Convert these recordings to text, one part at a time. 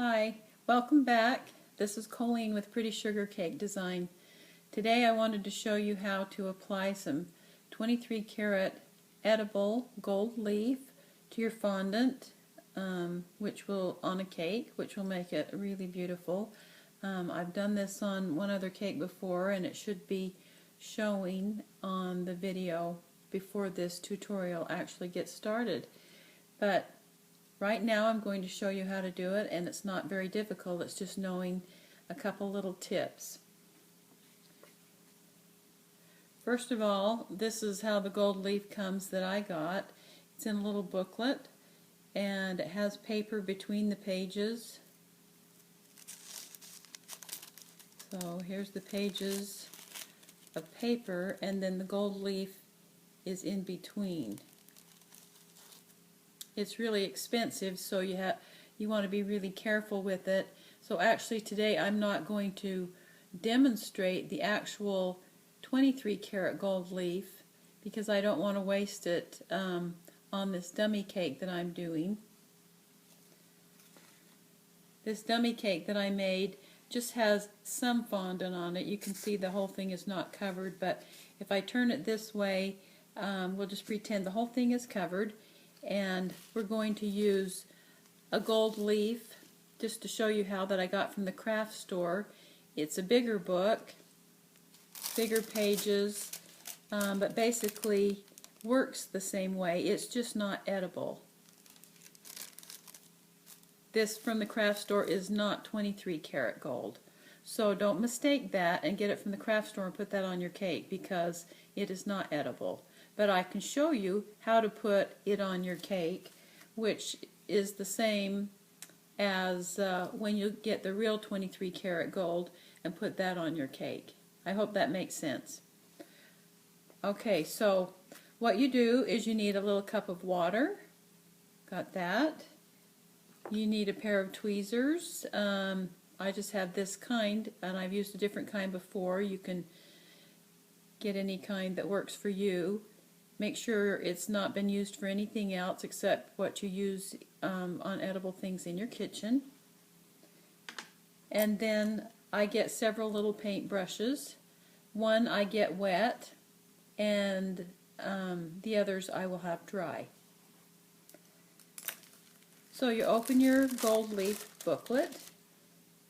Hi, welcome back. This is Colleen with Pretty Sugar Cake Design. Today I wanted to show you how to apply some 23 karat edible gold leaf to your fondant, on a cake, which will make it really beautiful. I've done this on one other cake before, and it should be showing on the video before this tutorial actually gets started. But right now I'm going to show you how to do it, and it's not very difficult. It's just knowing a couple little tips. First of all, this is how the gold leaf comes that I got. It's in a little booklet, and it has paper between the pages. So here's the pages of paper, and then the gold leaf is in between. It's really expensive, so you want to be really careful with it. So actually today I'm not going to demonstrate the actual 23 karat gold leaf because I don't want to waste it on this dummy cake that I'm doing. This dummy cake that I made just has some fondant on it. You can see the whole thing is not covered, but if I turn it this way, we'll just pretend the whole thing is covered. And we're going to use a gold leaf just to show you how that I got from the craft store. It's a bigger book, bigger pages, but basically works the same way. It's just not edible. This from the craft store is not 23 karat gold. So don't mistake that and get it from the craft store and put that on your cake, because it is not edible. But I can show you how to put it on your cake, which is the same as when you get the real 23 karat gold and put that on your cake. I hope that makes sense. Okay, so what you do is you need a little cup of water. Got that. You need a pair of tweezers. I just have this kind, and I've used a different kind before. You can get any kind that works for you. Make sure it's not been used for anything else except what you use on edible things in your kitchen. And then I get several little paint brushes. One I get wet, and the others I will have dry. So you open your gold leaf booklet,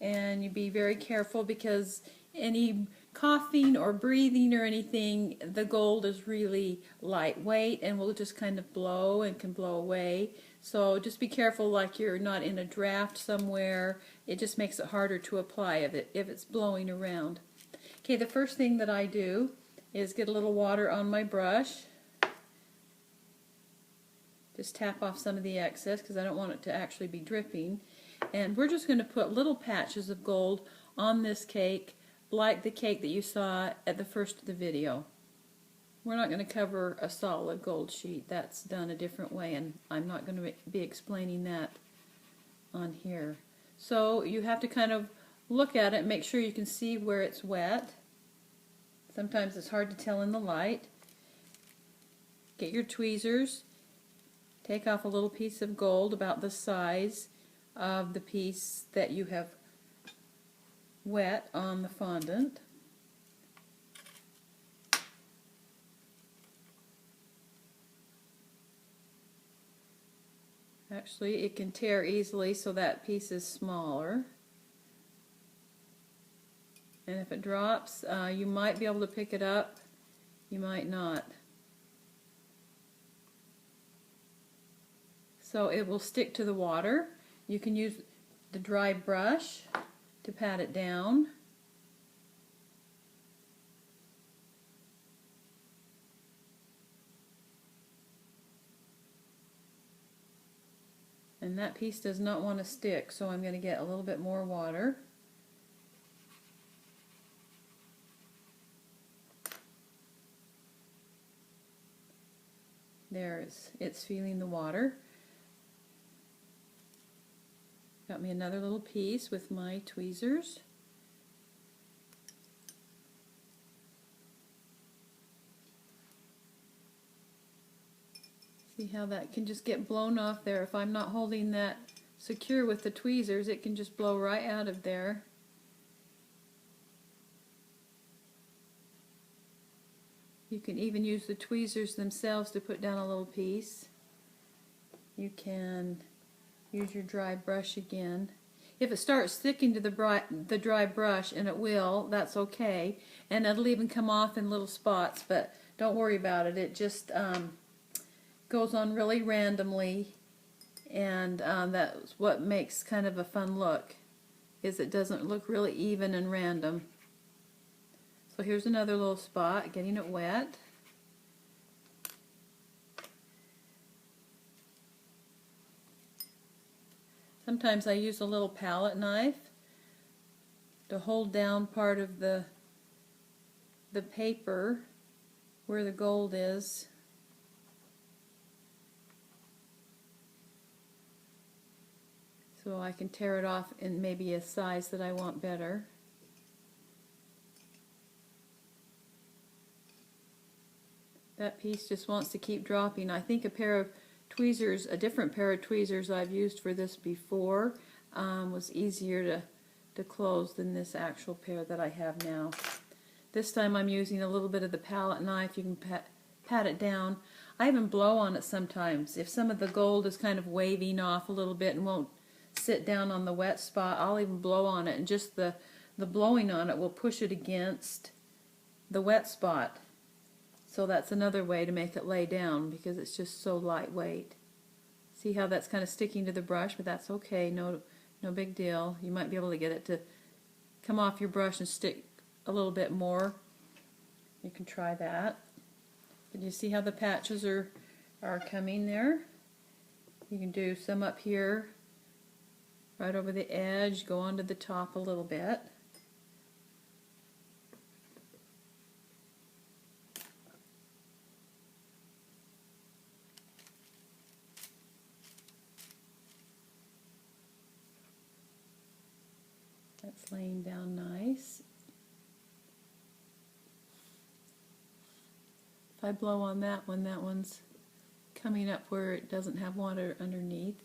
and you be very careful because any coughing or breathing or anything, the gold is really lightweight and will just kind of blow and can blow away. So just be careful, like you're not in a draft somewhere. It just makes it harder to apply if it's blowing around. Okay, the first thing that I do is get a little water on my brush. Just tap off some of the excess because I don't want it to actually be dripping. And we're just going to put little patches of gold on this cake, like the cake that you saw at the first of the video. We're not going to cover a solid gold sheet. That's done a different way, and I'm not going to be explaining that on here. So you have to kind of look at it and make sure you can see where it's wet. Sometimes it's hard to tell in the light. Get your tweezers. Take off a little piece of gold about the size of the piece that you have wet on the fondant. Actually, it can tear easily, so that piece is smaller. And if it drops, you might be able to pick it up, you might not. So it will stick to the water. You can use the dry brush to pat it down. And that piece does not want to stick, so I'm going to get a little bit more water. It's feeling the water. Got me another little piece with my tweezers. See how that can just get blown off there if I'm not holding that secure with the tweezers, it can just blow right out of there. You can even use the tweezers themselves to put down a little piece. You can use your dry brush again. If it starts sticking to the dry brush, and it will, that's okay. And it'll even come off in little spots, but don't worry about it. It just goes on really randomly, and that's what makes kind of a fun look, is it doesn't look really even and random. So here's another little spot, getting it wet. Sometimes I use a little palette knife to hold down part of the paper where the gold is. So I can tear it off in maybe a size that I want better. That piece just wants to keep dropping. I think a pair of tweezers, a different pair of tweezers I've used for this before, was easier to close than this actual pair that I have now. This time I'm using a little bit of the palette knife. You can pat it down. I even blow on it sometimes. If some of the gold is kind of waving off a little bit and won't sit down on the wet spot, I'll even blow on it, and just the blowing on it will push it against the wet spot. So that's another way to make it lay down, because it's just so lightweight. See how that's kind of sticking to the brush, but that's okay, no big deal. You might be able to get it to come off your brush and stick a little bit more. You can try that. But you see how the patches are coming there? You can do some up here, right over the edge, go onto the top a little bit. That's laying down nice. If I blow on that one's coming up where it doesn't have water underneath.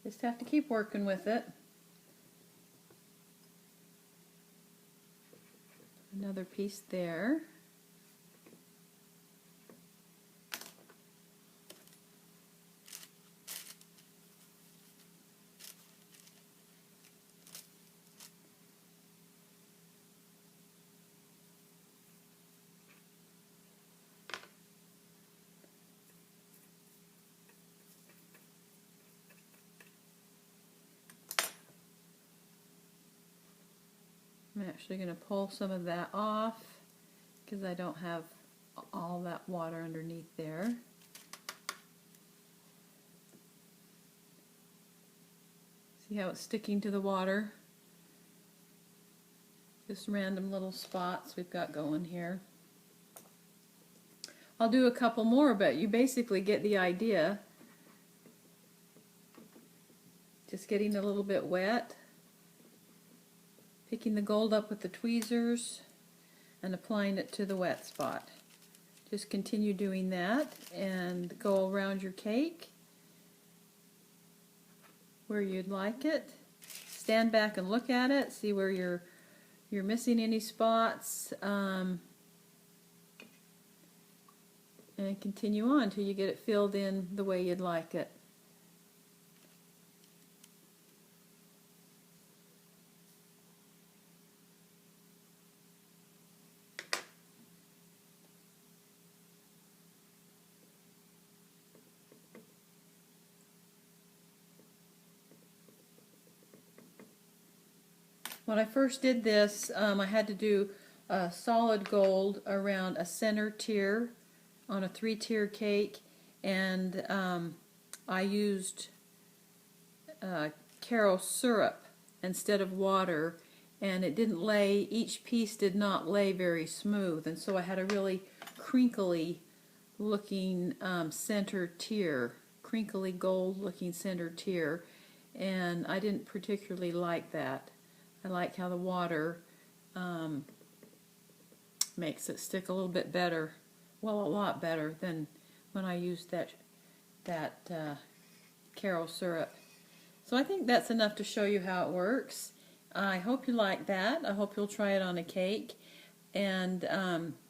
Just have to keep working with it. Another piece there. I'm actually going to pull some of that off because I don't have all that water underneath there. See how it's sticking to the water? Just random little spots we've got going here. I'll do a couple more, but you basically get the idea. Just getting a little bit wet. Picking the gold up with the tweezers and applying it to the wet spot. Just continue doing that and go around your cake where you'd like it. Stand back and look at it, see where you're missing any spots, and continue on until you get it filled in the way you'd like it. When I first did this, I had to do a solid gold around a center tier on a 3-tier cake, and I used Caro syrup instead of water, and it didn't lay, each piece did not lay very smooth, and so I had a really crinkly looking center tier, crinkly gold looking center tier, and I didn't particularly like that. I like how the water makes it stick a little bit better, well, a lot better than when I used that Caro syrup. So I think that's enough to show you how it works. I hope you like that. I hope you'll try it on a cake, and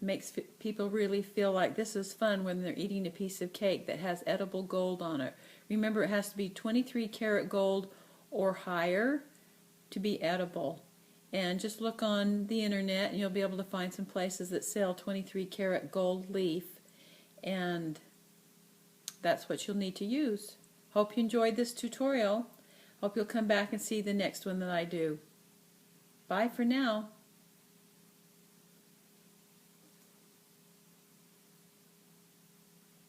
makes people really feel like this is fun when they're eating a piece of cake that has edible gold on it. Remember, it has to be 23 karat gold or higher to be edible. And just look on the internet and you'll be able to find some places that sell 23 karat gold leaf, and that's what you'll need to use. Hope you enjoyed this tutorial. Hope you'll come back and see the next one that I do. Bye for now.